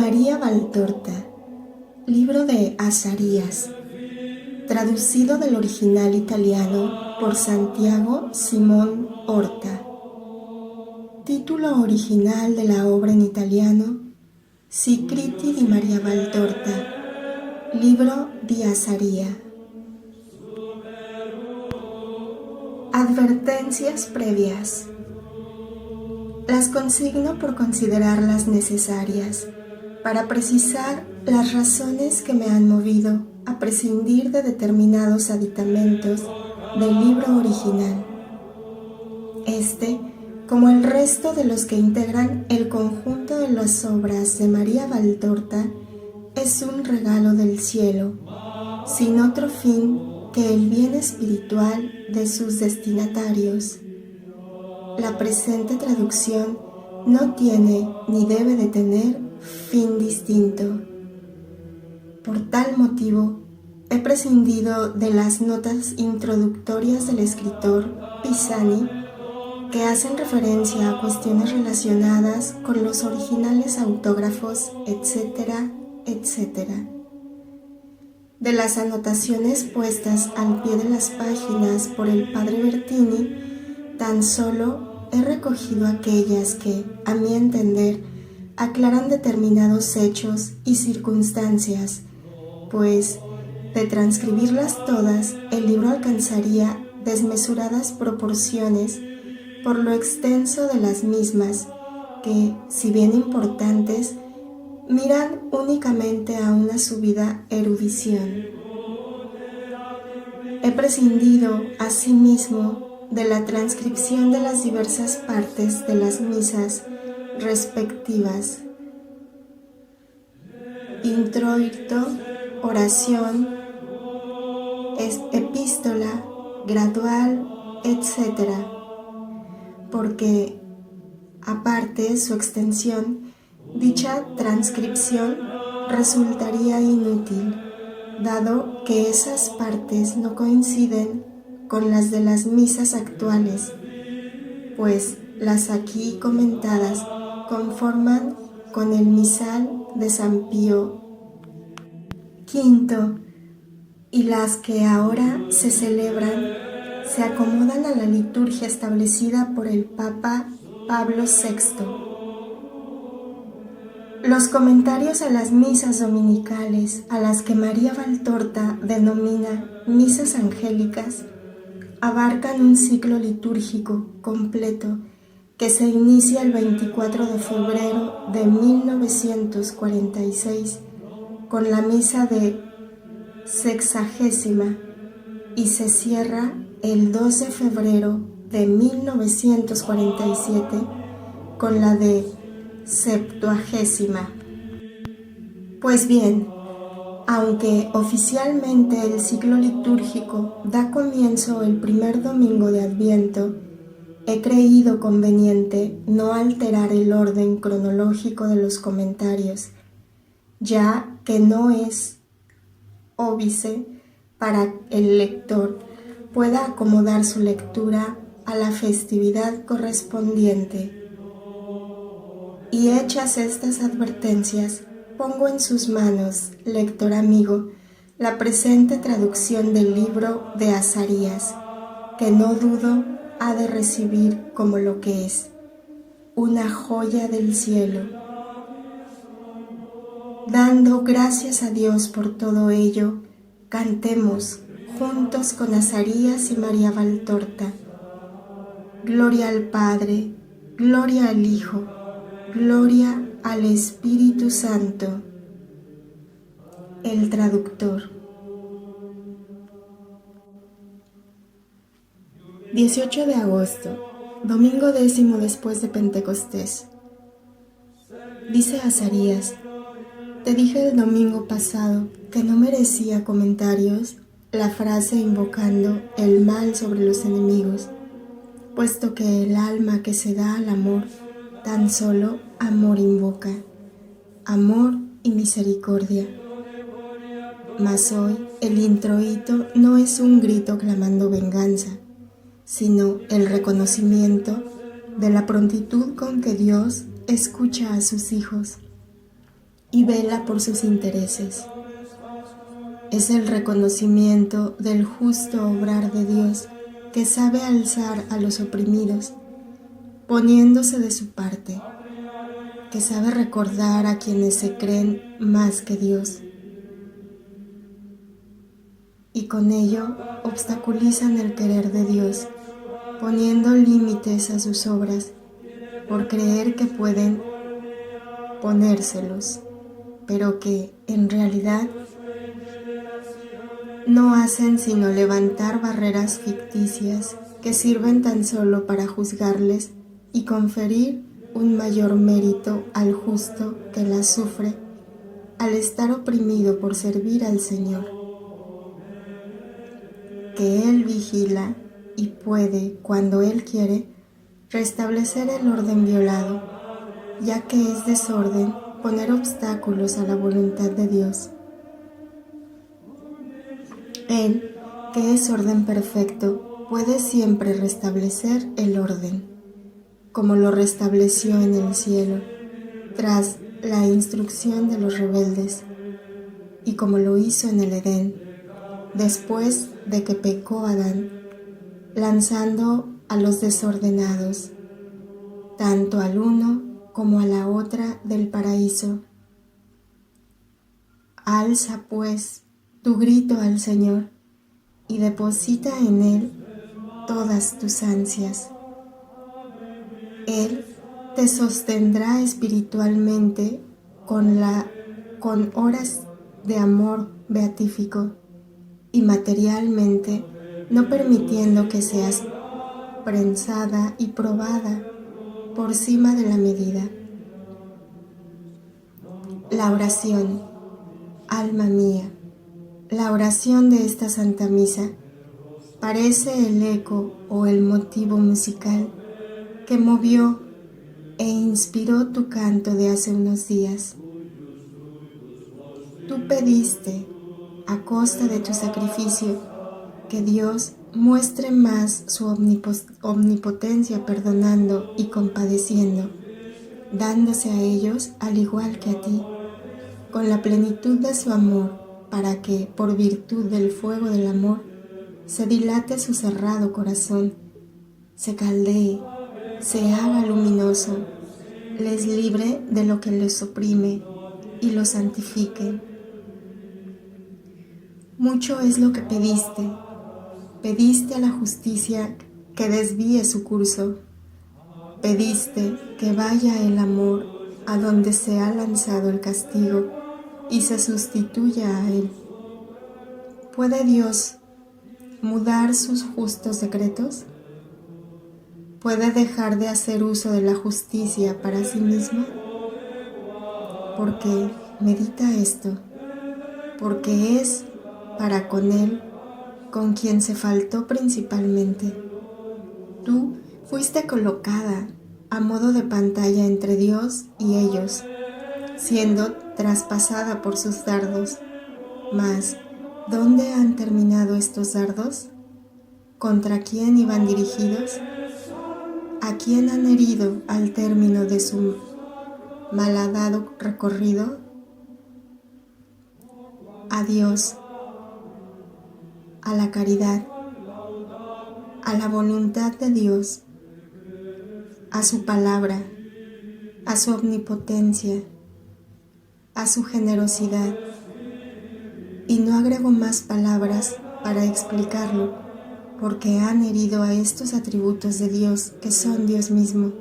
María Valtorta, libro de Azarías, traducido del original italiano por Santiago Simón Horta. Título original de la obra en italiano: Scritti di Maria Valtorta, libro di Azaria. Advertencias previas. Las consigno por considerarlas necesarias para precisar las razones que me han movido a prescindir de determinados aditamentos del libro original. Este, como el resto de los que integran el conjunto de las obras de María Valtorta, es un regalo del cielo, sin otro fin que el bien espiritual de sus destinatarios. La presente traducción no tiene ni debe de tener fin distinto. Por tal motivo, he prescindido de las notas introductorias del escritor Pisani, que hacen referencia a cuestiones relacionadas con los originales autógrafos, etc., etc. De las anotaciones puestas al pie de las páginas por el padre Bertini, tan solo he recogido aquellas que, a mi entender, aclaran determinados hechos y circunstancias, pues, de transcribirlas todas, el libro alcanzaría desmesuradas proporciones por lo extenso de las mismas, que, si bien importantes, miran únicamente a una subida erudición. He prescindido, asimismo, de la transcripción de las diversas partes de las misas respectivas: introito, oración, epístola, gradual, etc., porque, aparte su extensión, dicha transcripción resultaría inútil, dado que esas partes no coinciden con las de las misas actuales, pues las aquí comentadas conforman con el misal de San Pío V, y las que ahora se celebran se acomodan a la liturgia establecida por el Papa Pablo VI. Los comentarios a las misas dominicales, a las que María Valtorta denomina misas angélicas, abarcan un ciclo litúrgico completo que se inicia el 24 de febrero de 1946 con la misa de sexagésima y se cierra el 2 de febrero de 1947 con la de septuagésima. Pues bien, aunque oficialmente el ciclo litúrgico da comienzo el primer domingo de Adviento, he creído conveniente no alterar el orden cronológico de los comentarios, ya que no es óbice para el lector pueda acomodar su lectura a la festividad correspondiente. Y hechas estas advertencias, pongo en sus manos, lector amigo, la presente traducción del libro de Azarías, que no dudo ha de recibir como lo que es, una joya del cielo. Dando gracias a Dios por todo ello, cantemos juntos con Azarías y María Valtorta: Gloria al Padre, gloria al Hijo, gloria al Espíritu Santo. El traductor. 18 de agosto, domingo 10º después de Pentecostés. Dice Azarías: te dije el domingo pasado que no merecía comentarios la frase invocando el mal sobre los enemigos, puesto que el alma que se da al amor tan solo amor invoca, amor y misericordia. Mas hoy el introito no es un grito clamando venganza, sino el reconocimiento de la prontitud con que Dios escucha a sus hijos. y vela por sus intereses. Es el reconocimiento del justo obrar de Dios que sabe alzar a los oprimidos, poniéndose de su parte, que sabe recordar a quienes se creen más que Dios, y con ello obstaculizan el querer de Dios, poniendo límites a sus obras por creer que pueden ponérselos, pero que en realidad no hacen sino levantar barreras ficticias que sirven tan solo para juzgarles y conferir un mayor mérito al justo que las sufre al estar oprimido por servir al Señor, que Él vigila y puede, cuando Él quiere, restablecer el orden violado, ya que es desorden poner obstáculos a la voluntad de Dios. Él, que es orden perfecto, puede siempre restablecer el orden, como lo restableció en el cielo, tras la instrucción de los rebeldes, y como lo hizo en el Edén, después de que pecó Adán, lanzando a los desordenados, tanto al uno como a la otra del paraíso. Alza, pues, tu grito al Señor y deposita en Él todas tus ansias. Él te sostendrá espiritualmente con horas de amor beatífico y materialmente, no permitiendo que seas prensada y probada por cima de la medida. La oración, alma mía, la oración de esta Santa Misa parece el eco o el motivo musical que movió e inspiró tu canto de hace unos días. Tú pediste, a costa de tu sacrificio, que Dios muestre más su omnipotencia perdonando y compadeciendo, dándose a ellos al igual que a ti, con la plenitud de su amor, para que, por virtud del fuego del amor, se dilate su cerrado corazón, se caldee, se haga luminoso, les libre de lo que les oprime y los santifique. Mucho es lo que pediste. Pediste a la justicia que desvíe su curso. Pediste que vaya el amor a donde se ha lanzado el castigo y se sustituya a él. ¿Puede Dios mudar sus justos decretos? ¿Puede dejar de hacer uso de la justicia para sí mismo? Porque medita esto, porque es para con él, con quien se faltó principalmente. Tú fuiste colocada a modo de pantalla entre Dios y ellos, siendo traspasada por sus dardos. Mas, ¿dónde han terminado estos dardos? ¿Contra quién iban dirigidos? ¿A quién han herido al término de su malhadado recorrido? A Dios, a la caridad, a la voluntad de Dios, a su palabra, a su omnipotencia, a su generosidad. Y no agrego más palabras para explicarlo, porque han herido a estos atributos de Dios que son Dios mismo.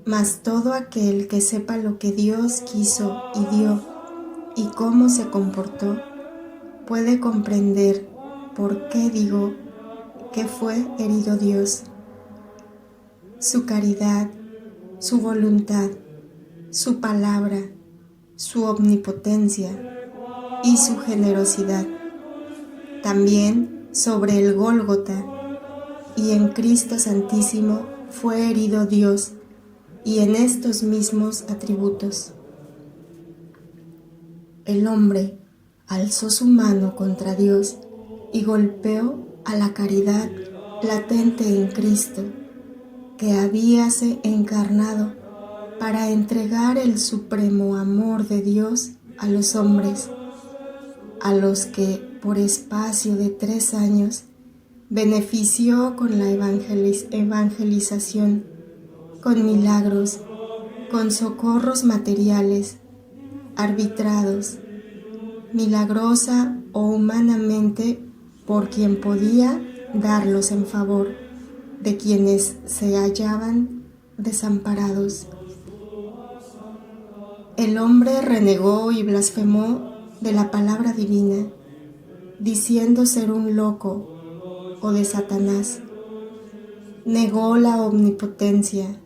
Mas todo aquel que sepa lo que Dios quiso y dio y cómo se comportó, puede comprender por qué digo que fue herido Dios. Su caridad, su voluntad, su palabra, su omnipotencia y su generosidad. También sobre el Gólgota y en Cristo Santísimo fue herido Dios, y en estos mismos atributos. El hombre alzó su mano contra Dios y golpeó a la caridad latente en Cristo, que habíase encarnado para entregar el supremo amor de Dios a los hombres, a los que por espacio de 3 años benefició con la evangelización, con milagros, con socorros materiales, arbitrados, milagrosa o humanamente por quien podía darlos en favor de quienes se hallaban desamparados. El hombre renegó y blasfemó de la palabra divina, diciendo ser un loco o de Satanás. Negó la omnipotencia,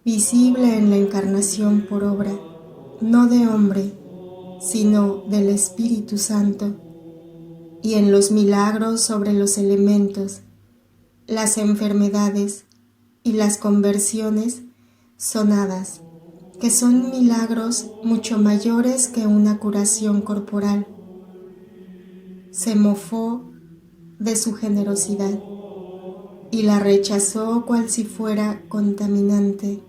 visible en la encarnación por obra, no de hombre, sino del Espíritu Santo, y en los milagros sobre los elementos, las enfermedades y las conversiones sonadas, que son milagros mucho mayores que una curación corporal. Se mofó de su generosidad y la rechazó cual si fuera contaminante.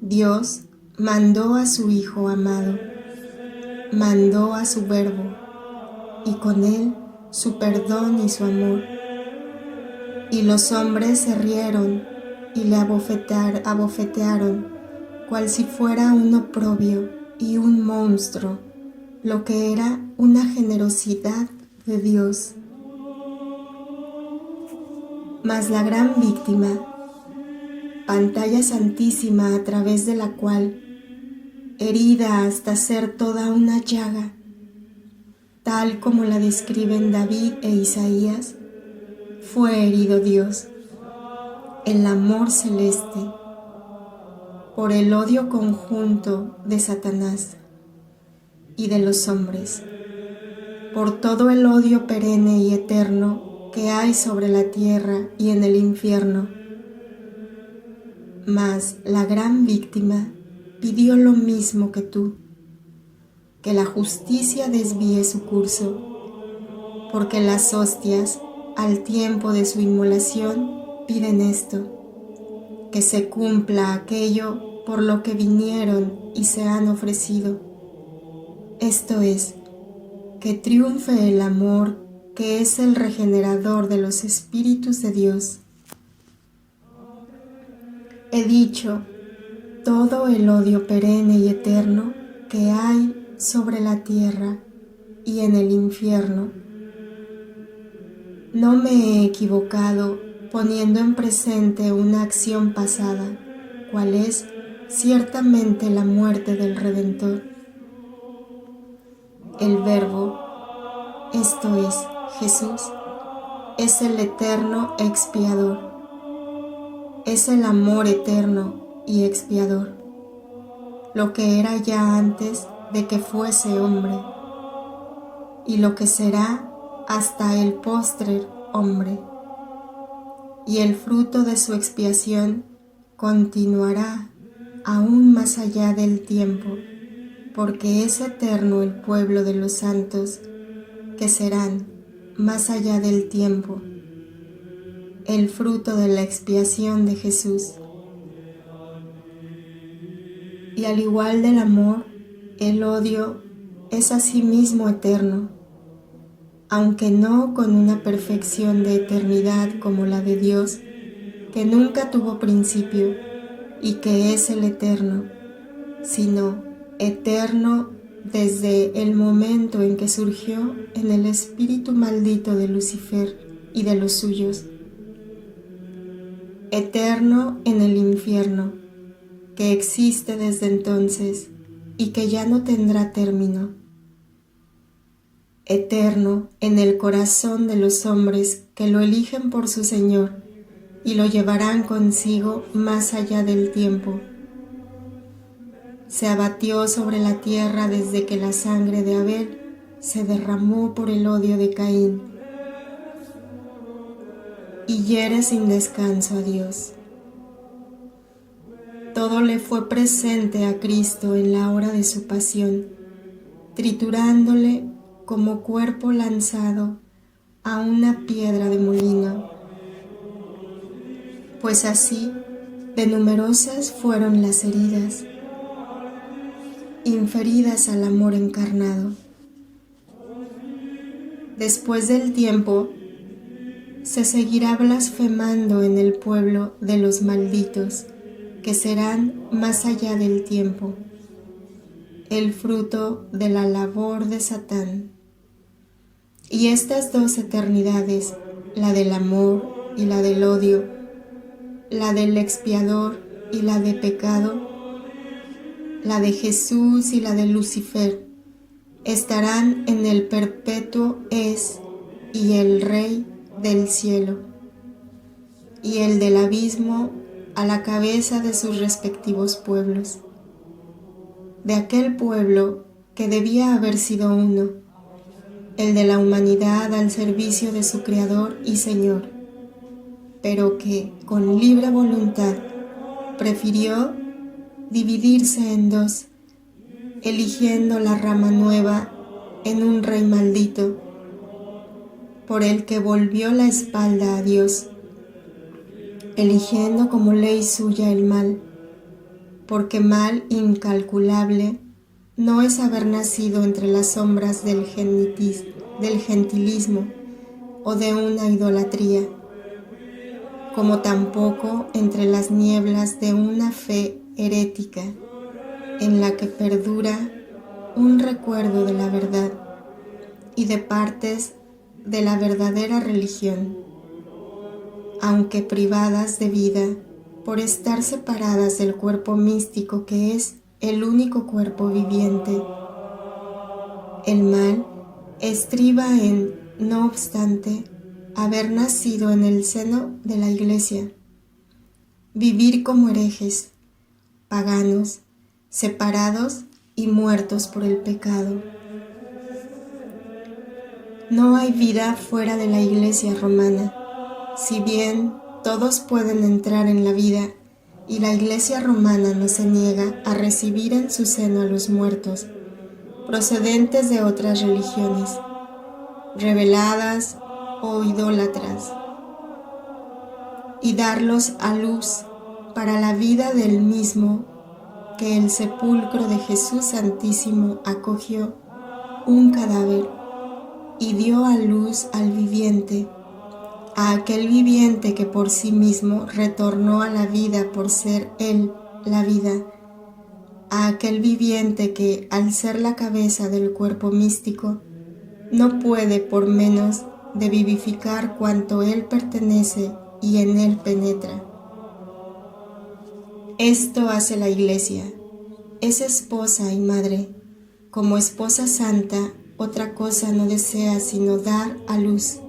Dios mandó a su Hijo amado, mandó a su Verbo, y con él su perdón y su amor. Y los hombres se rieron y le abofetearon, cual si fuera un oprobio y un monstruo, lo que era una generosidad de Dios. Mas la gran víctima, pantalla santísima a través de la cual, herida hasta ser toda una llaga, tal como la describen David e Isaías, fue herido Dios, el amor celeste, por el odio conjunto de Satanás y de los hombres, por todo el odio perenne y eterno que hay sobre la tierra y en el infierno. Mas la gran víctima pidió lo mismo que tú, que la justicia desvíe su curso, porque las hostias, al tiempo de su inmolación, piden esto, que se cumpla aquello por lo que vinieron y se han ofrecido. Esto es, que triunfe el amor que es el regenerador de los espíritus de Dios. He dicho, todo el odio perenne y eterno que hay sobre la tierra y en el infierno. No me he equivocado poniendo en presente una acción pasada, cual es ciertamente la muerte del Redentor. El Verbo, esto es, Jesús, es el eterno expiador, es el amor eterno y expiador, lo que era ya antes de que fuese hombre, y lo que será hasta el postrer hombre, y el fruto de su expiación continuará aún más allá del tiempo, porque es eterno el pueblo de los santos, que serán, más allá del tiempo, el fruto de la expiación de Jesús. Y al igual del amor, el odio es asimismo eterno, aunque no con una perfección de eternidad como la de Dios, que nunca tuvo principio y que es el eterno, sino eterno desde el momento en que surgió en el espíritu maldito de Lucifer y de los suyos, eterno en el infierno, que existe desde entonces y que ya no tendrá término, eterno en el corazón de los hombres que lo eligen por su Señor y lo llevarán consigo más allá del tiempo. Se abatió sobre la tierra desde que la sangre de Abel se derramó por el odio de Caín, y hiere sin descanso a Dios. Todo le fue presente a Cristo en la hora de su pasión, triturándole como cuerpo lanzado a una piedra de molino. Pues así, De numerosas fueron las heridas, inferidas al amor encarnado. Después del tiempo, se seguirá blasfemando en el pueblo de los malditos, que serán más allá del tiempo, el fruto de la labor de Satán. Y estas dos eternidades, la del amor y la del odio, la del expiador y la de pecado, la de Jesús y la de Lucifer, estarán en el perpetuo es y el Rey del cielo, y el del abismo a la cabeza de sus respectivos pueblos. De aquel pueblo que debía haber sido uno, el de la humanidad al servicio de su Creador y Señor, pero que con libre voluntad prefirió dividirse en dos, eligiendo la rama nueva en un rey maldito, por el que volvió la espalda a Dios, eligiendo como ley suya el mal, porque mal incalculable no es haber nacido entre las sombras del gentilismo o de una idolatría, como tampoco entre las nieblas de una fe herética en la que perdura un recuerdo de la verdad y de partes de la verdadera religión, aunque privadas de vida por estar separadas del cuerpo místico que es el único cuerpo viviente. El mal estriba en, no obstante, haber nacido en el seno de la Iglesia, vivir como herejes, paganos, separados y muertos por el pecado. No hay vida fuera de la Iglesia romana, si bien todos pueden entrar en la vida y la Iglesia romana no se niega a recibir en su seno a los muertos, procedentes de otras religiones, reveladas o idólatras, y darlos a luz para la vida del mismo que el sepulcro de Jesús Santísimo acogió un cadáver y dio a luz al viviente, a aquel viviente que por sí mismo retornó a la vida por ser él la vida, a aquel viviente que, al ser la cabeza del cuerpo místico, no puede por menos de vivificar cuanto él pertenece y en él penetra. Esto hace la Iglesia, es esposa y madre. Como esposa santa, otra cosa no desea sino dar a luz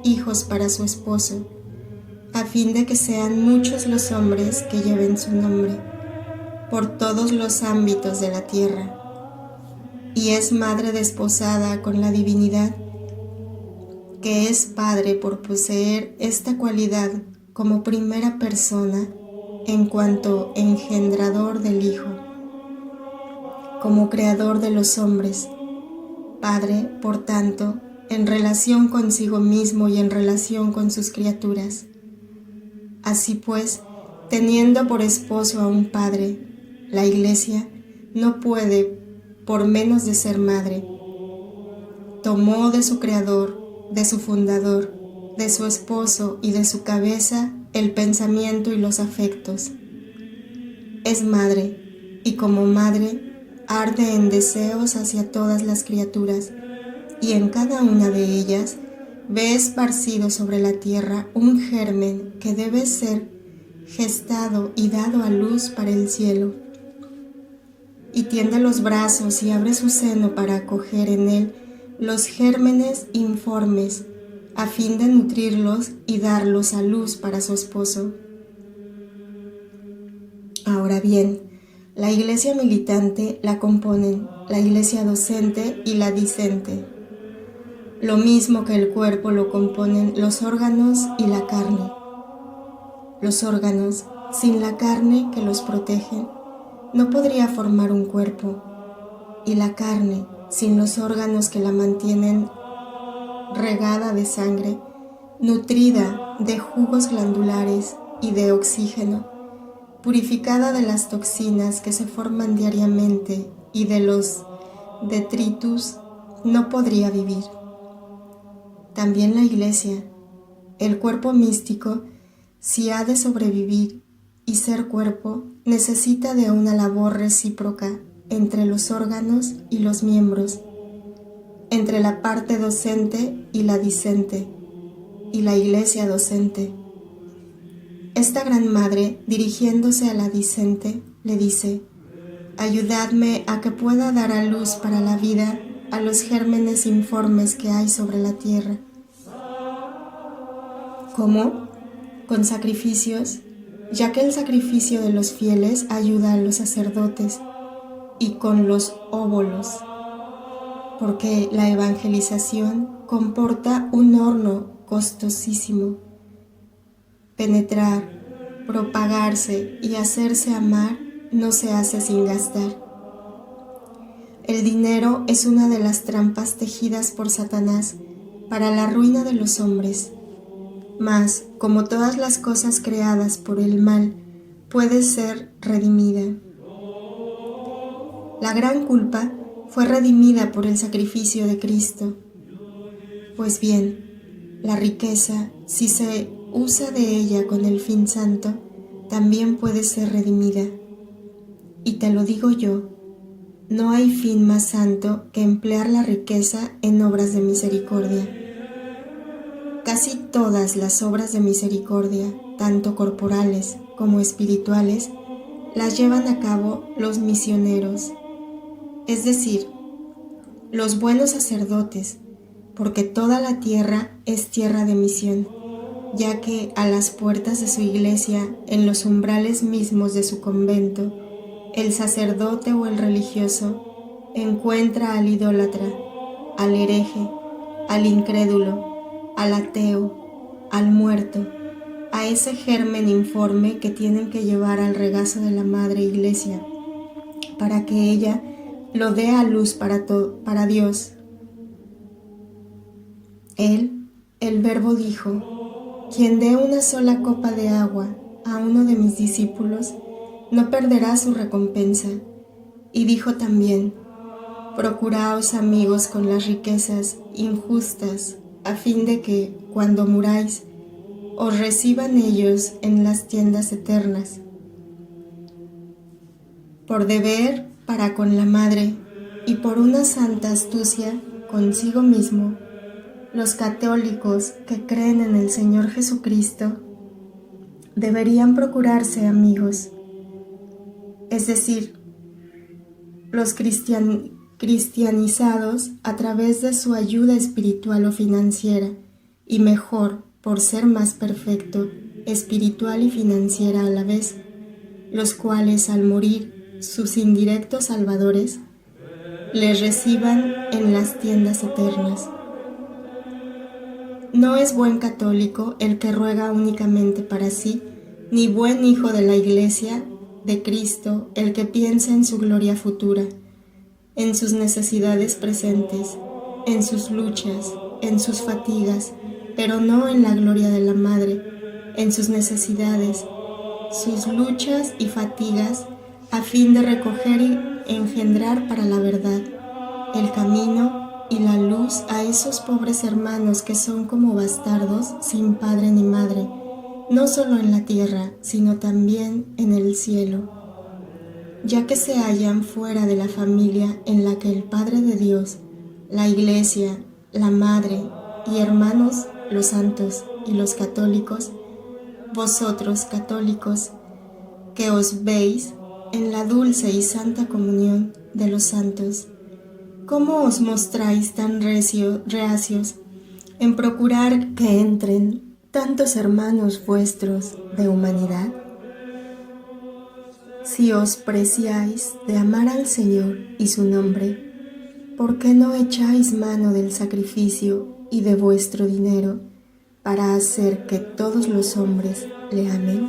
hijos para su esposo, a fin de que sean muchos los hombres que lleven su nombre por todos los ámbitos de la tierra. Y es madre desposada con la divinidad, que es padre por poseer esta cualidad como primera persona en cuanto engendrador del Hijo, como creador de los hombres, padre, por tanto, en relación consigo mismo y en relación con sus criaturas. Así pues, teniendo por esposo a un padre, la Iglesia no puede, por menos de ser madre. Tomó de su creador, de su fundador, de su esposo y de su cabeza el pensamiento y los afectos. Es madre, y como madre, arde en deseos hacia todas las criaturas, y en cada una de ellas ve esparcido sobre la tierra un germen que debe ser gestado y dado a luz para el cielo. Y tiende los brazos y abre su seno para acoger en él los gérmenes informes, a fin de nutrirlos y darlos a luz para su esposo. Ahora bien, la Iglesia militante la componen la Iglesia docente y la discente. Lo mismo que el cuerpo lo componen los órganos y la carne. Los órganos, sin la carne que los protege, no podría formar un cuerpo, y la carne, sin los órganos que la mantienen regada de sangre, nutrida de jugos glandulares y de oxígeno, purificada de las toxinas que se forman diariamente y de los detritus, no podría vivir. También la Iglesia, el cuerpo místico, si ha de sobrevivir y ser cuerpo, necesita de una labor recíproca entre los órganos y los miembros, entre la parte docente y la discente, y la Iglesia docente. Esta gran madre, dirigiéndose a la discente, le dice: ayudadme a que pueda dar a luz para la vida a los gérmenes informes que hay sobre la tierra. ¿Cómo? Con sacrificios, ya que el sacrificio de los fieles ayuda a los sacerdotes, y con los óvulos, porque la evangelización comporta un horno costosísimo. Penetrar, propagarse y hacerse amar no se hace sin gastar. El dinero es una de las trampas tejidas por Satanás para la ruina de los hombres, mas, como todas las cosas creadas por el mal, puede ser redimida. La gran culpa fue redimida por el sacrificio de Cristo. Pues bien, la riqueza, si se usa de ella con el fin santo, también puede ser redimida. Y te lo digo yo, no hay fin más santo que emplear la riqueza en obras de misericordia. Casi todas las obras de misericordia, tanto corporales como espirituales, las llevan a cabo los misioneros, es decir, los buenos sacerdotes, porque toda la tierra es tierra de misión, ya que a las puertas de su iglesia, en los umbrales mismos de su convento, el sacerdote o el religioso encuentra al idólatra, al hereje, al incrédulo, al ateo, al muerto, a ese germen informe que tienen que llevar al regazo de la Madre Iglesia, para que ella lo dé a luz para Dios. Él, el Verbo, dijo: quien dé una sola copa de agua a uno de mis discípulos, no perderá su recompensa. Y dijo también: procuraos, amigos, con las riquezas injustas, a fin de que, cuando muráis, os reciban ellos en las tiendas eternas. Por deber para con la Madre y por una santa astucia consigo mismo, los católicos que creen en el Señor Jesucristo deberían procurarse amigos, es decir, los cristianizados a través de su ayuda espiritual o financiera, y mejor, por ser más perfecto, espiritual y financiera a la vez, los cuales al morir sus indirectos salvadores les reciban en las tiendas eternas. No es buen católico el que ruega únicamente para sí, ni buen hijo de la Iglesia de Cristo el que piensa en su gloria futura, en sus necesidades presentes, en sus luchas, en sus fatigas, pero no en la gloria de la Madre, en sus necesidades, sus luchas y fatigas, a fin de recoger y engendrar para la verdad, el camino y la luz a esos pobres hermanos que son como bastardos sin padre ni madre, no solo en la tierra, sino también en el cielo, ya que se hallan fuera de la familia en la que el Padre de Dios, la Iglesia, la Madre y hermanos, los santos y los católicos, vosotros católicos, que os veis en la dulce y santa comunión de los santos, ¿cómo os mostráis tan reacios en procurar que entren tantos hermanos vuestros de humanidad? Si os preciáis de amar al Señor y su nombre, ¿por qué no echáis mano del sacrificio y de vuestro dinero para hacer que todos los hombres le amen?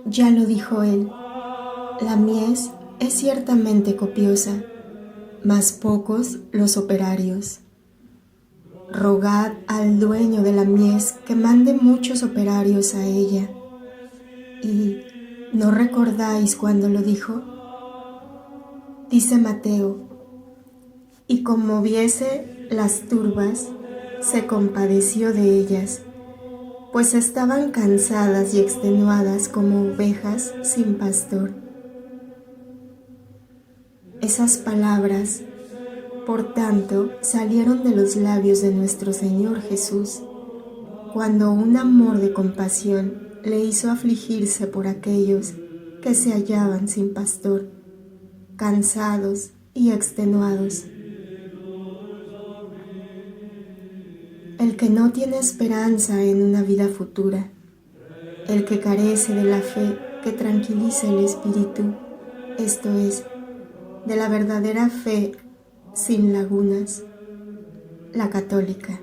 Ya lo dijo él: la mies es ciertamente copiosa, mas pocos los operarios. Rogad al dueño de la mies que mande muchos operarios a ella. ¿Y no recordáis cuando lo dijo? Dice Mateo, y como viese las turbas, se compadeció de ellas, pues estaban cansadas y extenuadas como ovejas sin pastor. Esas palabras, por tanto, salieron de los labios de nuestro Señor Jesús, cuando un amor de compasión le hizo afligirse por aquellos que se hallaban sin pastor, cansados y extenuados. El que no tiene esperanza en una vida futura, el que carece de la fe que tranquiliza el espíritu, esto es, de la verdadera fe sin lagunas, la católica,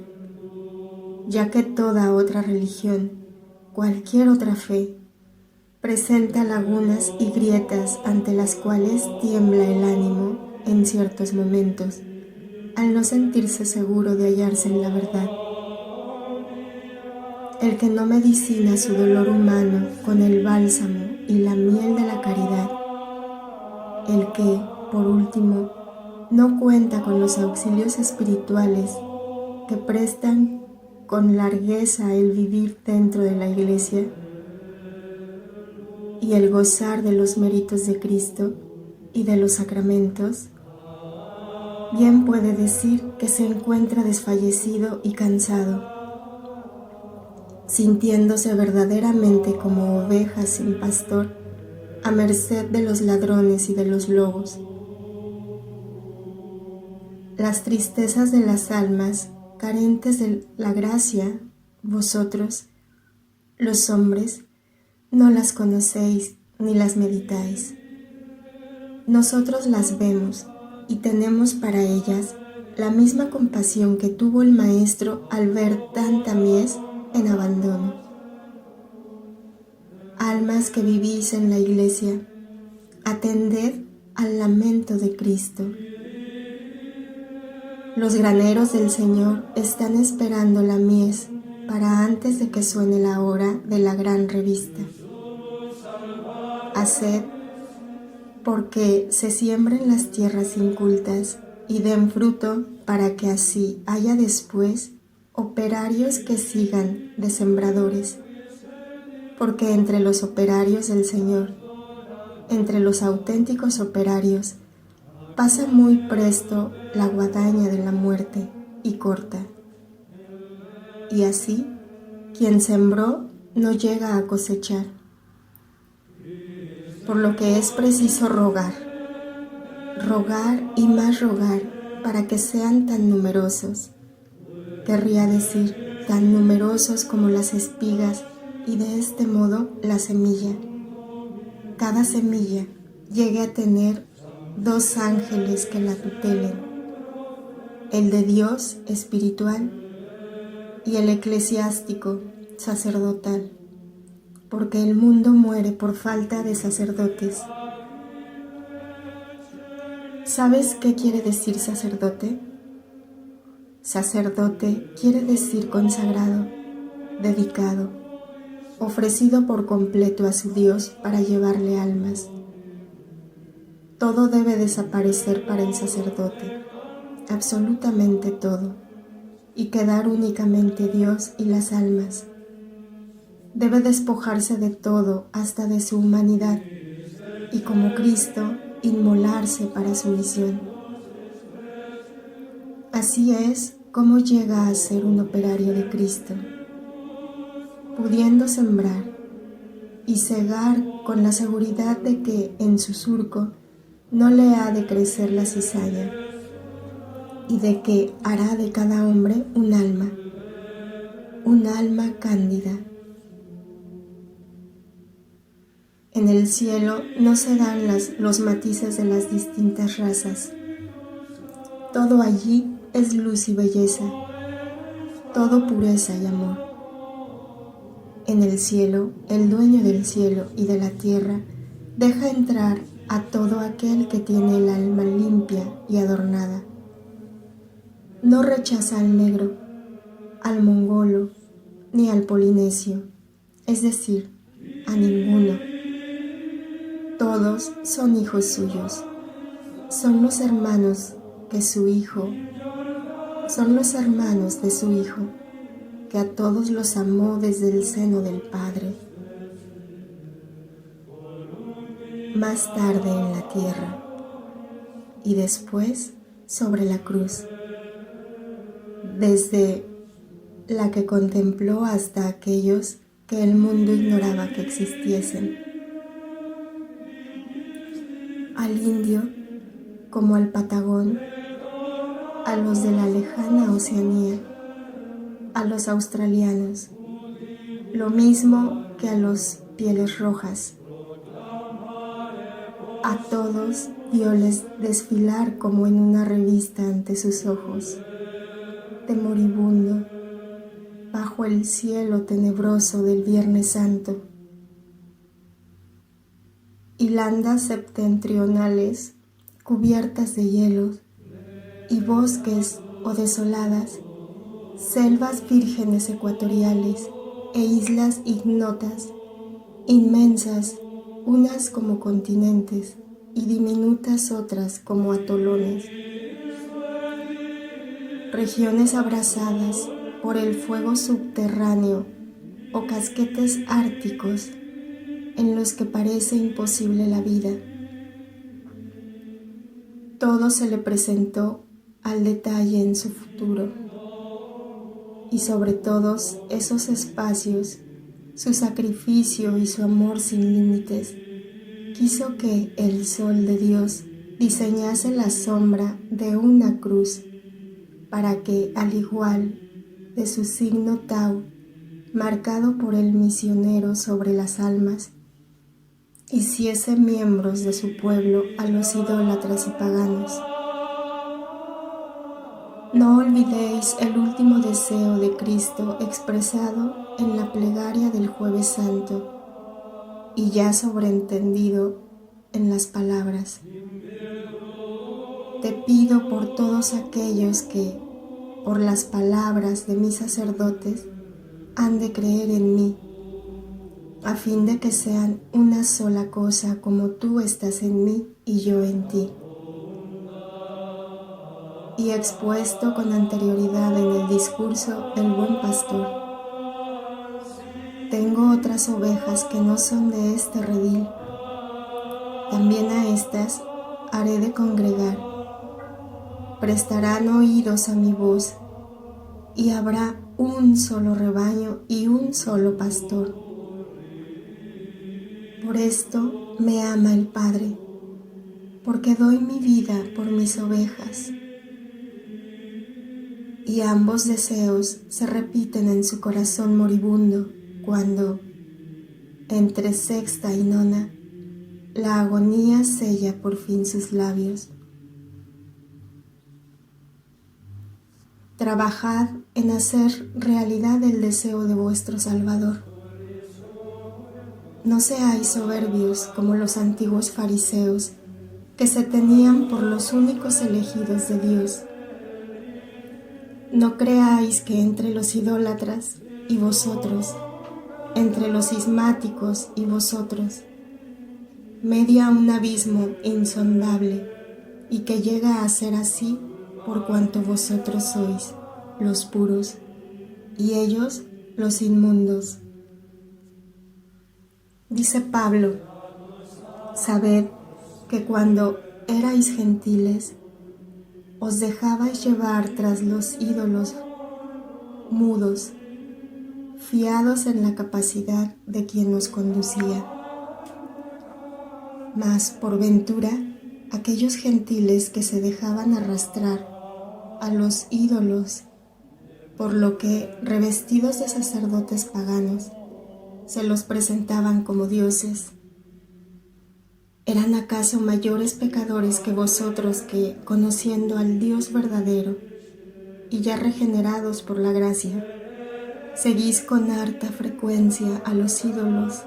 ya que toda otra religión, cualquier otra fe, presenta lagunas y grietas ante las cuales tiembla el ánimo en ciertos momentos, al no sentirse seguro de hallarse en la verdad. El que no medicina su dolor humano con el bálsamo y la miel de la caridad, el que, por último, no cuenta con los auxilios espirituales que prestan con largueza el vivir dentro de la Iglesia y el gozar de los méritos de Cristo y de los sacramentos, bien puede decir que se encuentra desfallecido y cansado, sintiéndose verdaderamente como ovejas sin pastor, a merced de los ladrones y de los lobos. Las tristezas de las almas carentes de la gracia, vosotros, los hombres, no las conocéis ni las meditáis. Nosotros las vemos y tenemos para ellas la misma compasión que tuvo el Maestro al ver tanta mies en abandono. Almas que vivís en la Iglesia, atended al lamento de Cristo. Los graneros del Señor están esperando la mies para antes de que suene la hora de la gran revista. Haced porque se siembren las tierras incultas y den fruto para que así haya después operarios que sigan de sembradores. Porque entre los operarios del Señor, entre los auténticos operarios, pasa muy presto la guadaña de la muerte y corta. Y así, quien sembró no llega a cosechar. Por lo que es preciso rogar y más rogar para que sean tan numerosos. Querría decir, tan numerosos como las espigas y de este modo la semilla. Cada semilla llegue a tener 2 ángeles que la tutelen, el de Dios espiritual y el eclesiástico sacerdotal, porque el mundo muere por falta de sacerdotes. ¿Sabes qué quiere decir sacerdote? Sacerdote quiere decir consagrado, dedicado, ofrecido por completo a su Dios para llevarle almas. Todo debe desaparecer para el sacerdote, absolutamente todo, y quedar únicamente Dios y las almas. Debe despojarse de todo, hasta de su humanidad, y como Cristo, inmolarse para su misión. Así es como llega a ser un operario de Cristo, pudiendo sembrar y cegar con la seguridad de que en su surco no le ha de crecer la cizaña, y de que hará de cada hombre un alma cándida. En el cielo no se dan los matices de las distintas razas. Todo allí es luz y belleza, todo pureza y amor. En el cielo, el dueño del cielo y de la tierra deja entrar a todo aquel que tiene el alma limpia y adornada. No rechaza al negro, al mongolo, ni al polinesio, es decir, a ninguno. Todos son hijos suyos. Son los hermanos de su Hijo, que a todos los amó desde el seno del Padre. Más tarde en la tierra y después sobre la cruz, desde la que contempló hasta aquellos que el mundo ignoraba que existiesen. Al indio como al patagón, a los de la lejana Oceanía, a los australianos, lo mismo que a los pieles rojas. A todos violes desfilar como en una revista ante sus ojos, de moribundo, bajo el cielo tenebroso del Viernes Santo. Y landas septentrionales cubiertas de hielos, y bosques o desoladas, selvas vírgenes ecuatoriales e islas ignotas, inmensas, unas como continentes y diminutas otras como atolones. Regiones abrasadas por el fuego subterráneo o casquetes árticos en los que parece imposible la vida. Todo se le presentó al detalle en su futuro, y sobre todos esos espacios, su sacrificio y su amor sin límites, quiso que el sol de Dios diseñase la sombra de una cruz, para que, al igual de su signo Tau, marcado por el misionero sobre las almas, hiciese miembros de su pueblo a los idólatras y paganos. No olvidéis el último deseo de Cristo expresado en la plegaria del Jueves Santo y ya sobreentendido en las palabras: te pido por todos aquellos que, por las palabras de mis sacerdotes, han de creer en mí, a fin de que sean una sola cosa como tú estás en mí y yo en ti. Y expuesto con anterioridad en el discurso del buen pastor: tengo otras ovejas que no son de este redil, también a estas haré de congregar, prestarán oídos a mi voz, y habrá un solo rebaño y un solo pastor. Por esto me ama el Padre, porque doy mi vida por mis ovejas. Y ambos deseos se repiten en su corazón moribundo cuando, entre sexta y nona, la agonía sella por fin sus labios. Trabajad en hacer realidad el deseo de vuestro Salvador. No seáis soberbios como los antiguos fariseos, que se tenían por los únicos elegidos de Dios. No creáis que entre los idólatras y vosotros, entre los cismáticos y vosotros, media un abismo insondable, y que llega a ser así por cuanto vosotros sois los puros y ellos los inmundos. Dice Pablo: sabed que cuando erais gentiles, os dejabais llevar tras los ídolos mudos, fiados en la capacidad de quien os conducía. Mas, por ventura, aquellos gentiles que se dejaban arrastrar a los ídolos, por lo que, revestidos de sacerdotes paganos, se los presentaban como dioses, ¿eran acaso mayores pecadores que vosotros que, conociendo al Dios verdadero y ya regenerados por la gracia, seguís con harta frecuencia a los ídolos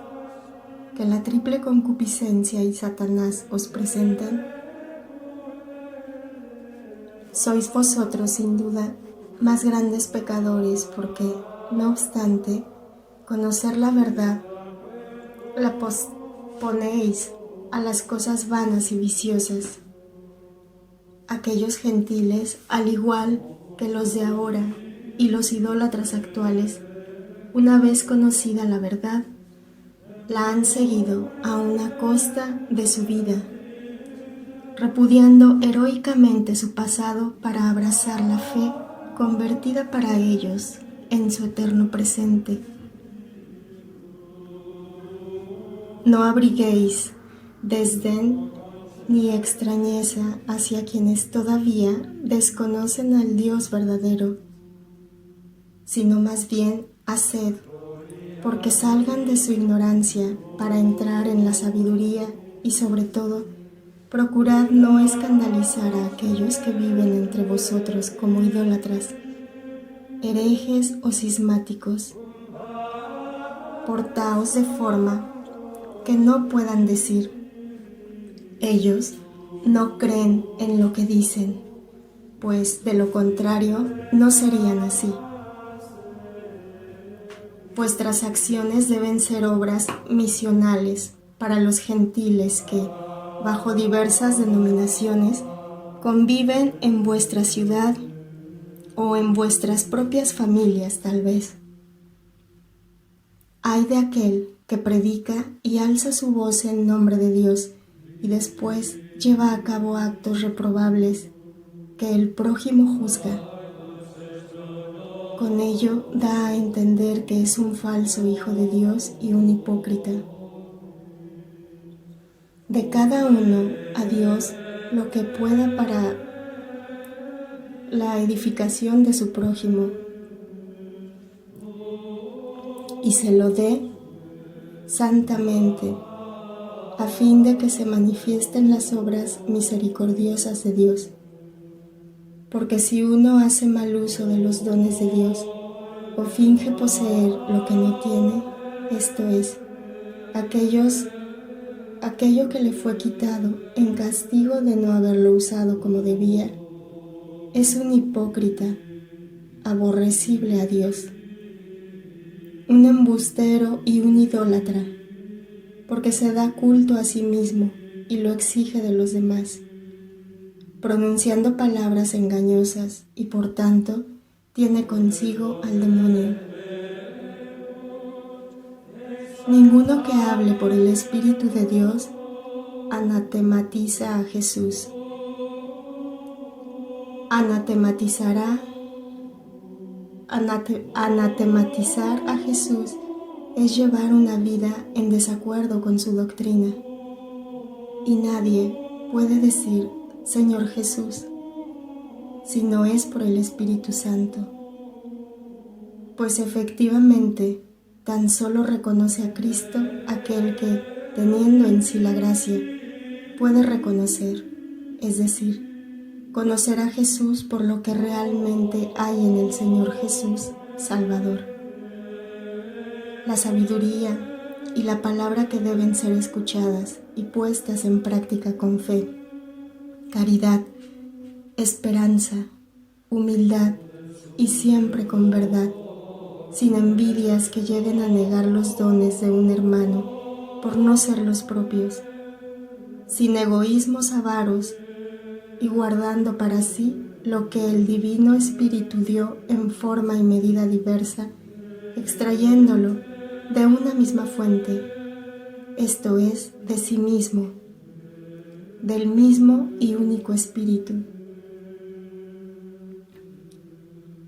que la triple concupiscencia y Satanás os presentan? Sois vosotros, sin duda, más grandes pecadores porque, no obstante, conocer la verdad la posponéis a las cosas vanas y viciosas. Aquellos gentiles, al igual que los de ahora y los idólatras actuales, una vez conocida la verdad, la han seguido a una costa de su vida, repudiando heroicamente su pasado para abrazar la fe convertida para ellos en su eterno presente. No abriguéis desdén ni extrañeza hacia quienes todavía desconocen al Dios verdadero, sino más bien haced porque salgan de su ignorancia para entrar en la sabiduría y sobre todo, procurad no escandalizar a aquellos que viven entre vosotros como idólatras, herejes o cismáticos. Portaos de forma que no puedan decir, ellos no creen en lo que dicen, pues de lo contrario no serían así. Vuestras acciones deben ser obras misionales para los gentiles que, bajo diversas denominaciones, conviven en vuestra ciudad o en vuestras propias familias tal vez. Ay de aquel que predica y alza su voz en nombre de Dios y después lleva a cabo actos reprobables que el prójimo juzga. Con ello da a entender que es un falso hijo de Dios y un hipócrita. De cada uno a Dios lo que pueda para la edificación de su prójimo y se lo dé santamente, a fin de que se manifiesten las obras misericordiosas de Dios. Porque si uno hace mal uso de los dones de Dios o finge poseer lo que no tiene, esto es, aquello que le fue quitado en castigo de no haberlo usado como debía, es un hipócrita, aborrecible a Dios, un embustero y un idólatra, porque se da culto a sí mismo y lo exige de los demás, pronunciando palabras engañosas y por tanto tiene consigo al demonio. Ninguno que hable por el Espíritu de Dios anatematiza a Jesús. Anatematizar a Jesús es llevar una vida en desacuerdo con su doctrina. Y nadie puede decir Señor Jesús si no es por el Espíritu Santo, pues efectivamente tan solo reconoce a Cristo aquel que, teniendo en sí la gracia, puede reconocer, es decir, conocer a Jesús por lo que realmente hay en el Señor Jesús, Salvador. La sabiduría y la palabra que deben ser escuchadas y puestas en práctica con fe, caridad, esperanza, humildad y siempre con verdad, sin envidias que lleguen a negar los dones de un hermano por no ser los propios, sin egoísmos avaros y guardando para sí lo que el Divino Espíritu dio en forma y medida diversa, extrayéndolo de una misma fuente, esto es, de sí mismo, del mismo y único Espíritu.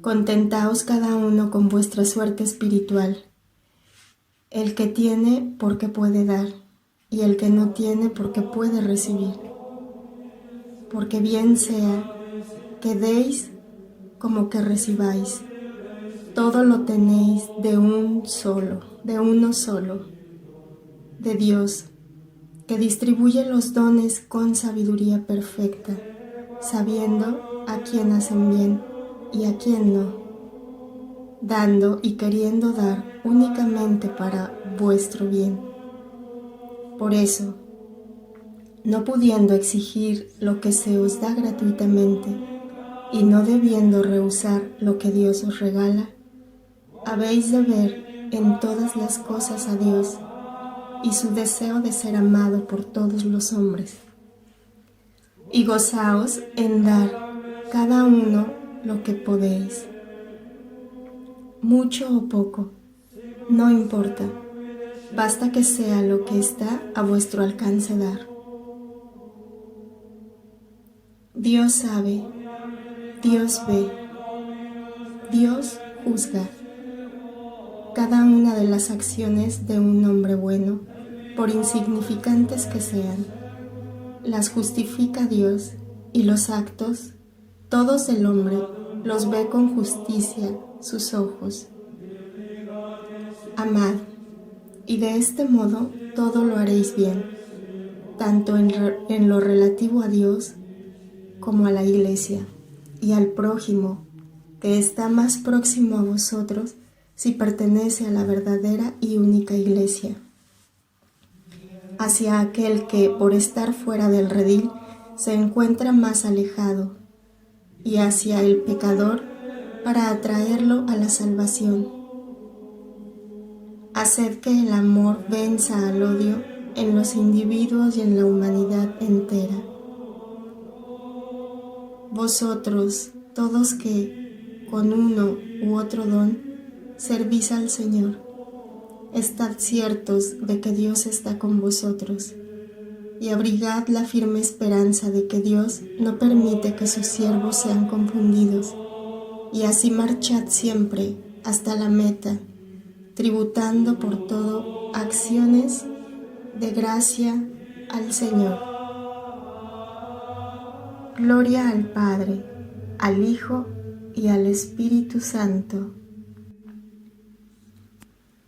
Contentaos cada uno con vuestra suerte espiritual, el que tiene porque puede dar, y el que no tiene porque puede recibir. Porque bien sea que deis como que recibáis, todo lo tenéis de uno solo, de Dios, que distribuye los dones con sabiduría perfecta, sabiendo a quién hacen bien y a quién no, dando y queriendo dar únicamente para vuestro bien. Por eso, no pudiendo exigir lo que se os da gratuitamente y no debiendo rehusar lo que Dios os regala, habéis de ver en todas las cosas a Dios, y su deseo de ser amado por todos los hombres. Y gozaos en dar cada uno lo que podéis, mucho o poco, no importa, basta que sea lo que está a vuestro alcance dar. Dios sabe, Dios ve, Dios juzga cada una de las acciones de un hombre bueno, por insignificantes que sean. Las justifica Dios, y los actos, todos el hombre, los ve con justicia sus ojos. Amad, y de este modo todo lo haréis bien, tanto en lo relativo a Dios como a la Iglesia y al prójimo, que está más próximo a vosotros si pertenece a la verdadera y única Iglesia. Hacia aquel que, por estar fuera del redil, se encuentra más alejado, y hacia el pecador para atraerlo a la salvación. Haced que el amor venza al odio en los individuos y en la humanidad entera. Vosotros, todos que, con uno u otro don, servís al Señor, estad ciertos de que Dios está con vosotros, y abrigad la firme esperanza de que Dios no permite que sus siervos sean confundidos, y así marchad siempre hasta la meta, tributando por todo acciones de gracia al Señor. Gloria al Padre, al Hijo y al Espíritu Santo.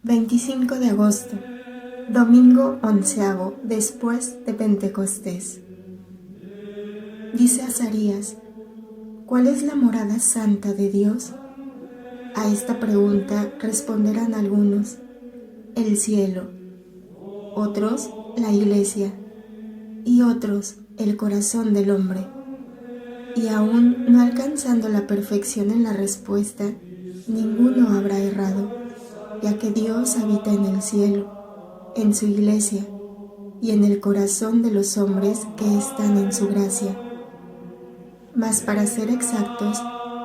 25 de agosto, domingo 11º después de Pentecostés. Dice Azarías: ¿cuál es la morada santa de Dios? A esta pregunta responderán algunos: el cielo, otros la Iglesia, y otros el corazón del hombre. Y aún no alcanzando la perfección en la respuesta, ninguno habrá errado, ya que Dios habita en el cielo, en su Iglesia, y en el corazón de los hombres que están en su gracia. Mas para ser exactos,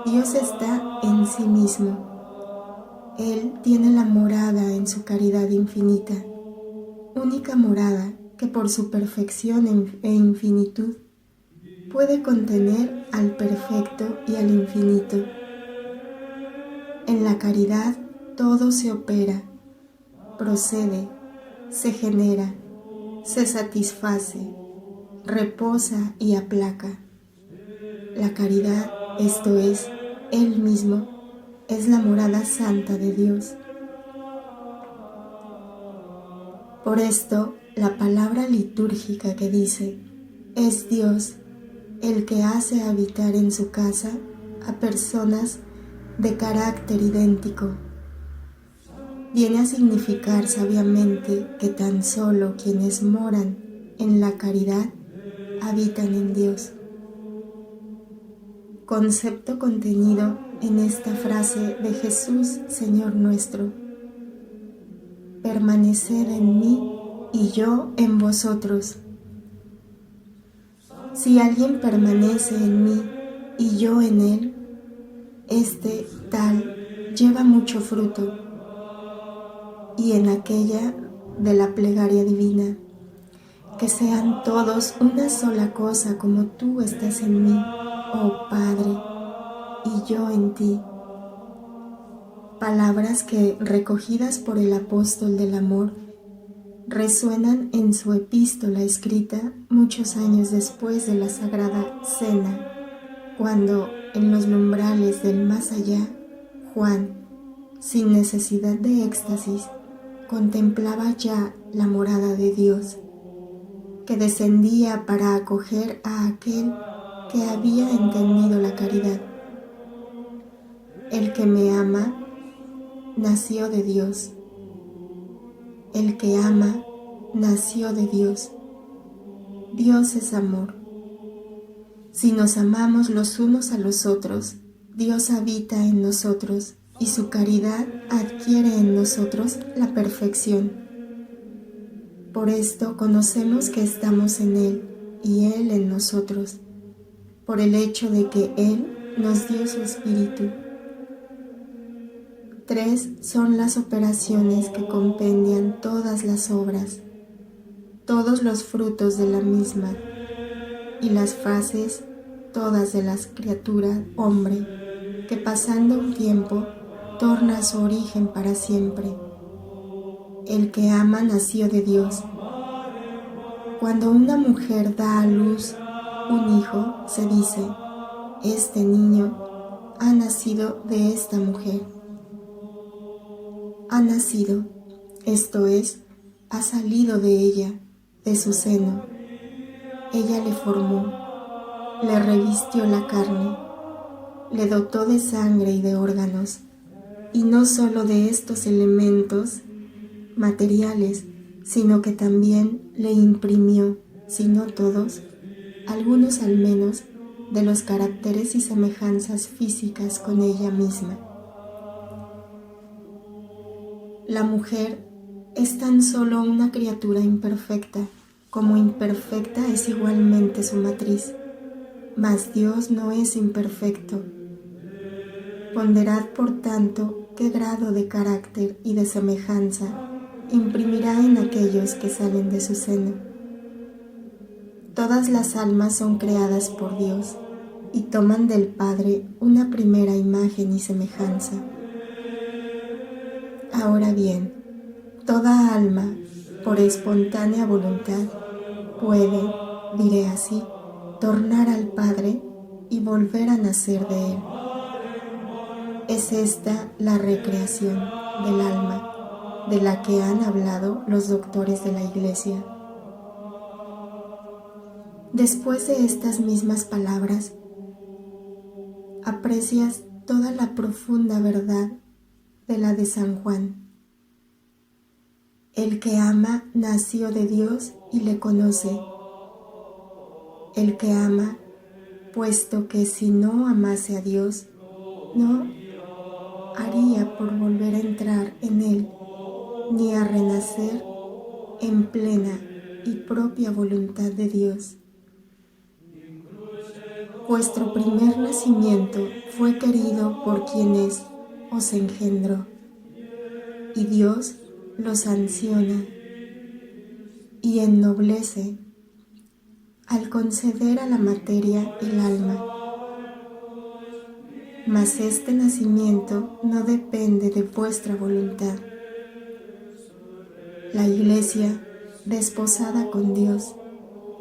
Dios está en sí mismo. Él tiene la morada en su caridad infinita, única morada que por su perfección e infinitud puede contener al perfecto y al infinito. En la caridad todo se opera, procede, se genera, se satisface, reposa y aplaca. La caridad, esto es, Él mismo, es la morada santa de Dios. Por esto, la palabra litúrgica que dice: es Dios el que hace habitar en su casa a personas de carácter idéntico, viene a significar sabiamente que tan solo quienes moran en la caridad habitan en Dios. Concepto contenido en esta frase de Jesús, Señor nuestro: permaneced en mí y yo en vosotros. Si alguien permanece en mí y yo en él, este tal lleva mucho fruto. Y en aquella de la plegaria divina: que sean todos una sola cosa como tú estás en mí, oh Padre, y yo en ti. Palabras que, recogidas por el apóstol del amor, resuenan en su epístola escrita muchos años después de la Sagrada Cena, cuando, en los umbrales del más allá, Juan, sin necesidad de éxtasis, contemplaba ya la morada de Dios, que descendía para acoger a aquel que había entendido la caridad. El que me ama, nació de Dios. El que ama, nació de Dios. Dios es amor. Si nos amamos los unos a los otros, Dios habita en nosotros y su caridad adquiere en nosotros la perfección. Por esto conocemos que estamos en Él y Él en nosotros, por el hecho de que Él nos dio su Espíritu. 3 son las operaciones que compendian todas las obras, todos los frutos de la misma, y las fases todas de las criaturas hombre, que pasando un tiempo torna a su origen para siempre. El que ama nació de Dios. Cuando una mujer da a luz un hijo, se dice, este niño ha nacido de esta mujer. Ha nacido, esto es, ha salido de ella, de su seno. Ella le formó, le revistió la carne, le dotó de sangre y de órganos, y no solo de estos elementos materiales, sino que también le imprimió, si no todos, algunos al menos, de los caracteres y semejanzas físicas con ella misma. La mujer es tan solo una criatura imperfecta, como imperfecta es igualmente su matriz, mas Dios no es imperfecto. Ponderad, por tanto, qué grado de carácter y de semejanza imprimirá en aquellos que salen de su seno. Todas las almas son creadas por Dios y toman del Padre una primera imagen y semejanza. Ahora bien, toda alma, por espontánea voluntad, puede, diré así, tornar al Padre y volver a nacer de Él. Es esta la recreación del alma, de la que han hablado los doctores de la Iglesia. Después de estas mismas palabras, aprecias toda la profunda verdad de la de San Juan. El que ama nació de Dios y le conoce. El que ama, puesto que si no amase a Dios, no haría por volver a entrar en Él, ni a renacer en plena y propia voluntad de Dios. Vuestro primer nacimiento fue querido por quienes os engendró, y Dios lo sanciona y ennoblece al conceder a la materia el alma. Mas este nacimiento no depende de vuestra voluntad. La Iglesia, desposada con Dios,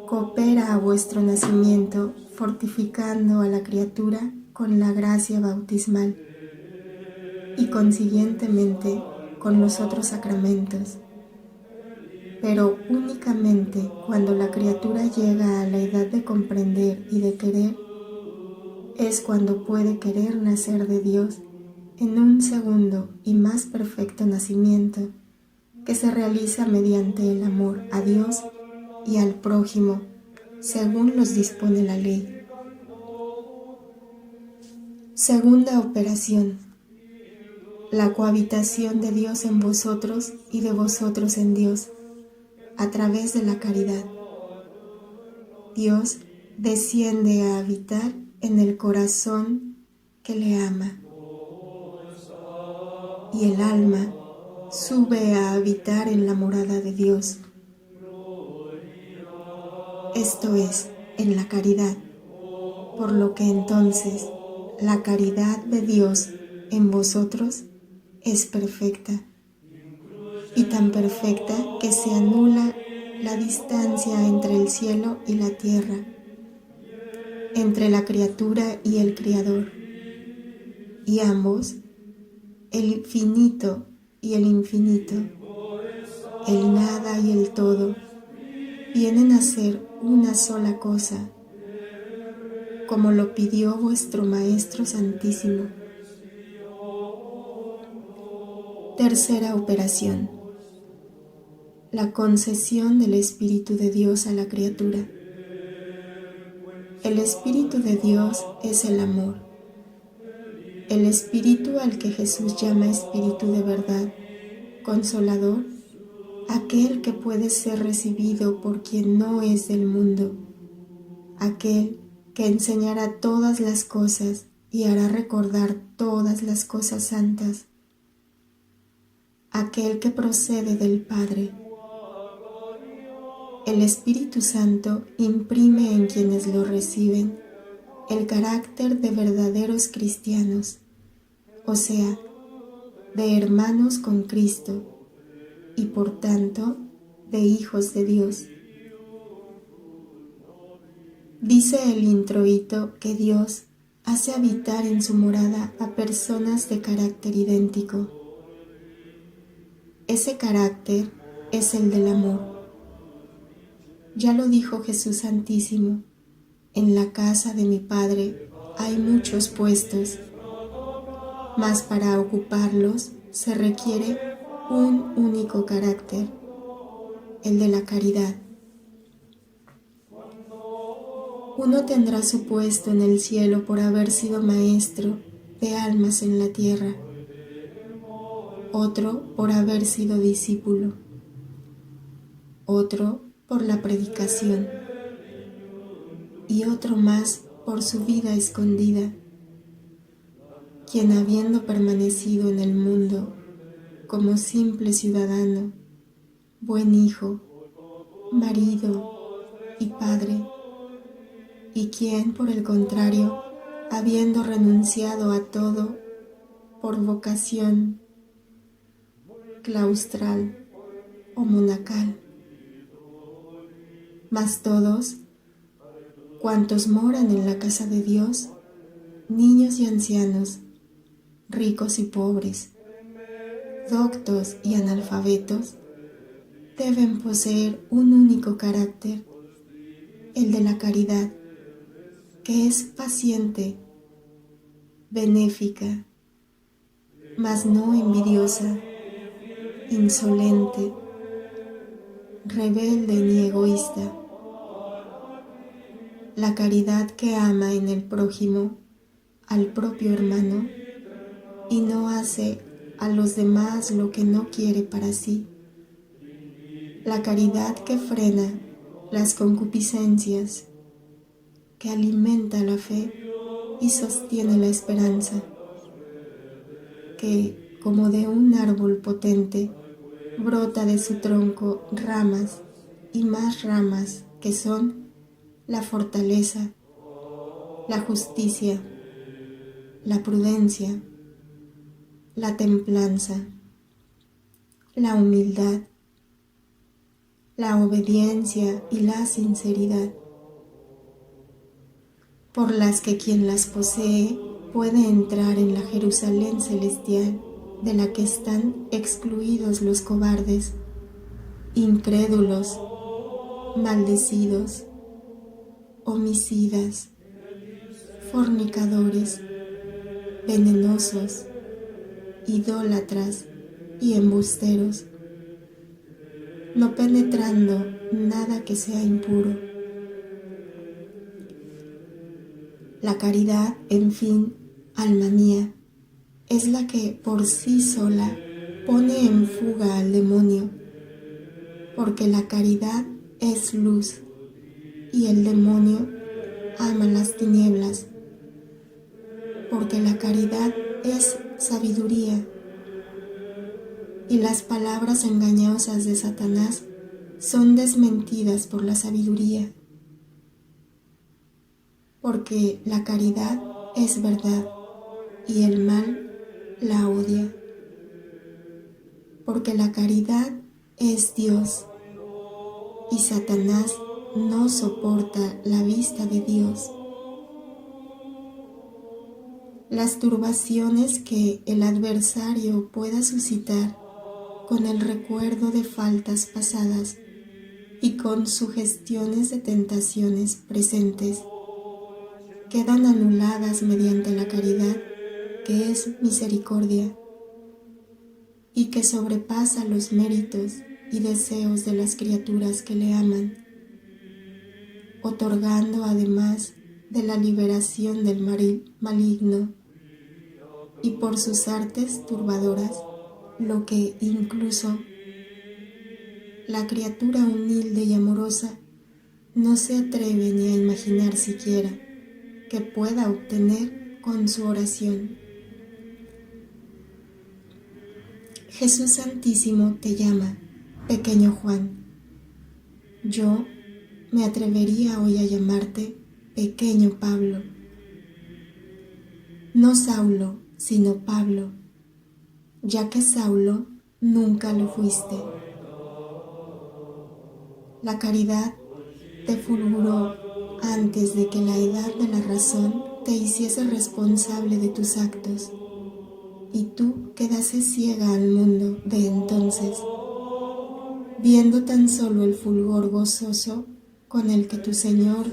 coopera a vuestro nacimiento, fortificando a la criatura con la gracia bautismal y consiguientemente con los otros sacramentos. Pero únicamente cuando la criatura llega a la edad de comprender y de querer, es cuando puede querer nacer de Dios en un segundo y más perfecto nacimiento que se realiza mediante el amor a Dios y al prójimo, según los dispone la ley. Segunda operación: la cohabitación de Dios en vosotros y de vosotros en Dios, a través de la caridad. Dios desciende a habitar en el corazón que le ama, y el alma sube a habitar en la morada de Dios. Esto es, en la caridad, por lo que entonces la caridad de Dios en vosotros es perfecta, y tan perfecta que se anula la distancia entre el cielo y la tierra, entre la criatura y el Criador, y ambos, el finito y el infinito, el nada y el todo, vienen a ser una sola cosa, como lo pidió vuestro Maestro Santísimo. Tercera operación: la concesión del Espíritu de Dios a la criatura. El Espíritu de Dios es el amor. El Espíritu al que Jesús llama Espíritu de verdad, Consolador, aquel que puede ser recibido por quien no es del mundo, aquel que enseñará todas las cosas y hará recordar todas las cosas santas, aquel que procede del Padre. El Espíritu Santo imprime en quienes lo reciben el carácter de verdaderos cristianos, o sea, de hermanos con Cristo y por tanto de hijos de Dios. Dice el introito que Dios hace habitar en su morada a personas de carácter idéntico. Ese carácter es el del amor. Ya lo dijo Jesús Santísimo: en la casa de mi Padre hay muchos puestos, mas para ocuparlos se requiere un único carácter, el de la caridad. Uno tendrá su puesto en el cielo por haber sido maestro de almas en la tierra, otro por haber sido discípulo, otro por la predicación y otro más por su vida escondida, quien habiendo permanecido en el mundo como simple ciudadano, buen hijo, marido y padre, y quien, por el contrario, habiendo renunciado a todo por vocación claustral o monacal, mas todos cuantos moran en la casa de Dios, niños y ancianos, ricos y pobres, doctos y analfabetos, deben poseer un único carácter, el de la caridad, que es paciente, benéfica, mas no envidiosa, insolente, rebelde ni egoísta. La caridad que ama en el prójimo al propio hermano y no hace a los demás lo que no quiere para sí. La caridad que frena las concupiscencias, que alimenta la fe y sostiene la esperanza, que, como de un árbol potente, brota de su tronco ramas y más ramas que son la fortaleza, la justicia, la prudencia, la templanza, la humildad, la obediencia y la sinceridad, por las que quien las posee puede entrar en la Jerusalén celestial, de la que están excluidos los cobardes, incrédulos, maldecidos, homicidas, fornicadores, venenosos, idólatras y embusteros, no penetrando nada que sea impuro. La caridad, en fin, alma mía, es la que por sí sola pone en fuga al demonio, porque la caridad es luz y el demonio ama las tinieblas, porque la caridad es sabiduría y las palabras engañosas de Satanás son desmentidas por la sabiduría, porque la caridad es verdad y el mal la odia, porque la caridad es Dios y Satanás no soporta la vista de Dios. Las turbaciones que el adversario pueda suscitar con el recuerdo de faltas pasadas y con sugestiones de tentaciones presentes quedan anuladas mediante la caridad, que es misericordia y que sobrepasa los méritos y deseos de las criaturas que le aman, otorgando además de la liberación del maligno y por sus artes turbadoras, lo que incluso la criatura humilde y amorosa no se atreve ni a imaginar siquiera que pueda obtener con su oración. Jesús Santísimo te llama, pequeño Juan. Yo me atrevería hoy a llamarte pequeño Pablo. No Saulo, sino Pablo, ya que Saulo nunca lo fuiste. La caridad te fulguró antes de que la edad de la razón te hiciese responsable de tus actos, y tú quedase ciega al mundo de entonces, viendo tan solo el fulgor gozoso con el que tu Señor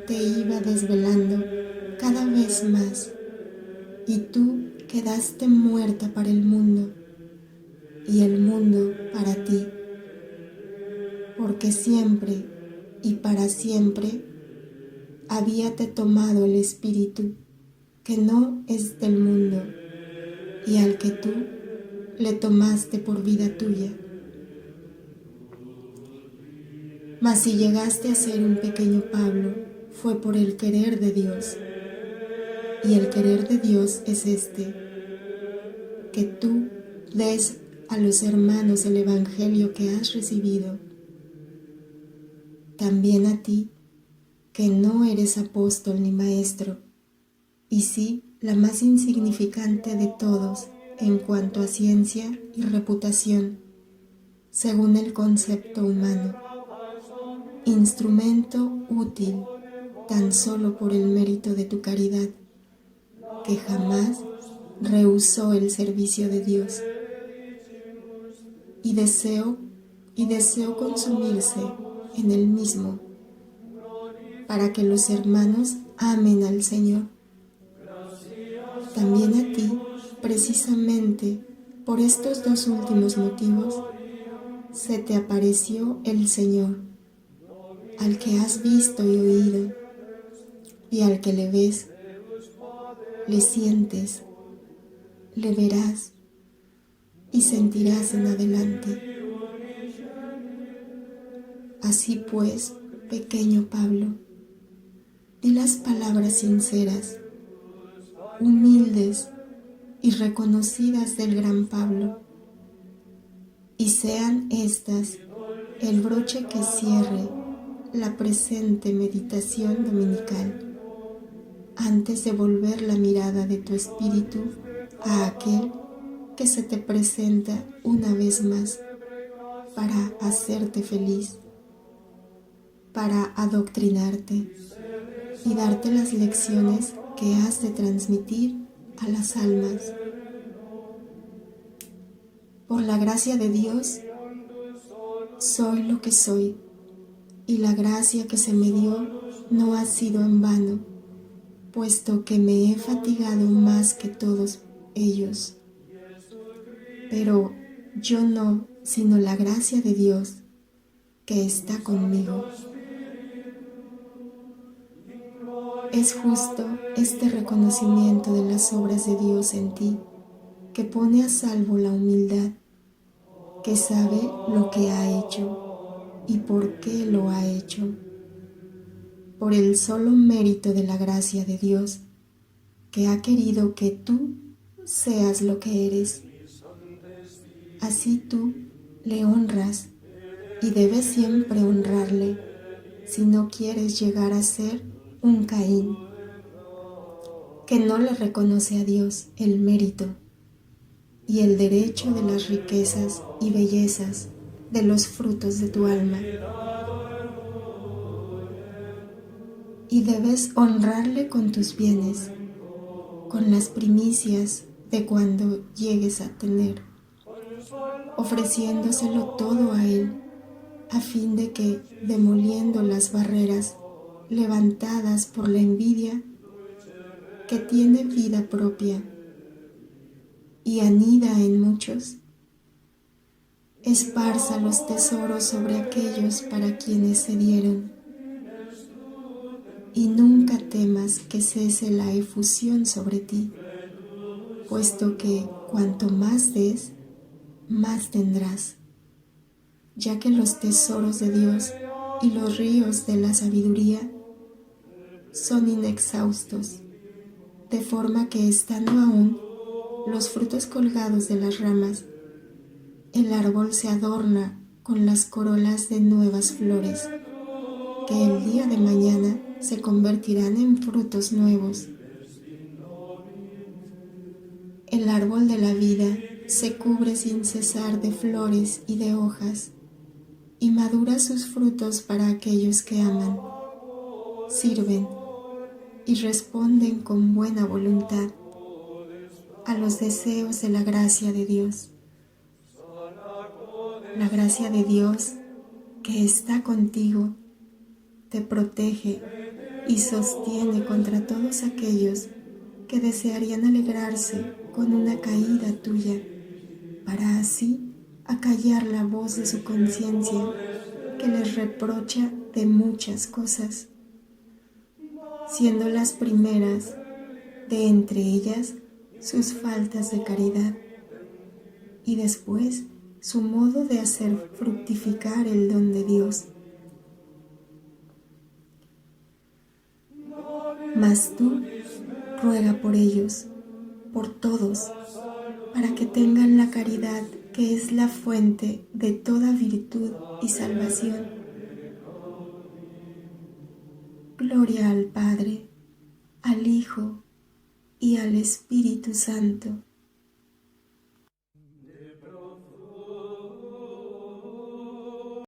te iba desvelando cada vez más, y tú quedaste muerta para el mundo, y el mundo para ti, porque siempre y para siempre habíate tomado el Espíritu, que no es del mundo, y al que tú le tomaste por vida tuya. Mas si llegaste a ser un pequeño Pablo, fue por el querer de Dios, y el querer de Dios es este, que tú des a los hermanos el Evangelio que has recibido, también a ti, que no eres apóstol ni maestro, y sí la más insignificante de todos en cuanto a ciencia y reputación, según el concepto humano, instrumento útil tan solo por el mérito de tu caridad, que jamás rehusó el servicio de Dios, y deseo consumirse en el mismo, para que los hermanos amen al Señor. También a ti, precisamente por estos dos últimos motivos, se te apareció el Señor, al que has visto y oído, y al que le ves, le sientes, le verás y sentirás en adelante. Así pues, pequeño Pablo, di las palabras sinceras, humildes y reconocidas del gran Pablo, y sean estas el broche que cierre la presente meditación dominical, antes de volver la mirada de tu espíritu a aquel que se te presenta una vez más para hacerte feliz, para adoctrinarte y darte las lecciones que has de transmitir a las almas. Por la gracia de Dios, soy lo que soy, y la gracia que se me dio no ha sido en vano, puesto que me he fatigado más que todos ellos. Pero yo no, sino la gracia de Dios que está conmigo. Es justo este reconocimiento de las obras de Dios en ti, que pone a salvo la humildad, que sabe lo que ha hecho y por qué lo ha hecho, por el solo mérito de la gracia de Dios, que ha querido que tú seas lo que eres. Así tú le honras y debes siempre honrarle si no quieres llegar a ser un Caín, que no le reconoce a Dios el mérito y el derecho de las riquezas y bellezas de los frutos de tu alma. Y debes honrarle con tus bienes, con las primicias de cuando llegues a tener, ofreciéndoselo todo a Él, a fin de que, demoliendo las barreras levantadas por la envidia, que tiene vida propia y anida en muchos, esparza los tesoros sobre aquellos para quienes se dieron, y nunca temas que cese la efusión sobre ti, puesto que cuanto más des, más tendrás. ya que los tesoros de Dios y los ríos de la sabiduría son inexhaustos, de forma que estando aún los frutos colgados de las ramas, el árbol se adorna con las corolas de nuevas flores, que el día de mañana se convertirán en frutos nuevos. El árbol de la vida se cubre sin cesar de flores y de hojas, y madura sus frutos para aquellos que aman, sirven y responden con buena voluntad a los deseos de la gracia de Dios. La gracia de Dios que está contigo te protege y sostiene contra todos aquellos que desearían alegrarse con una caída tuya, para así acallar la voz de su conciencia que les reprocha de muchas cosas, siendo las primeras de entre ellas sus faltas de caridad y después su modo de hacer fructificar el don de Dios. Mas tú ruega por ellos, por todos, para que tengan la caridad que es la fuente de toda virtud y salvación. Gloria al Padre, al Hijo y al Espíritu Santo,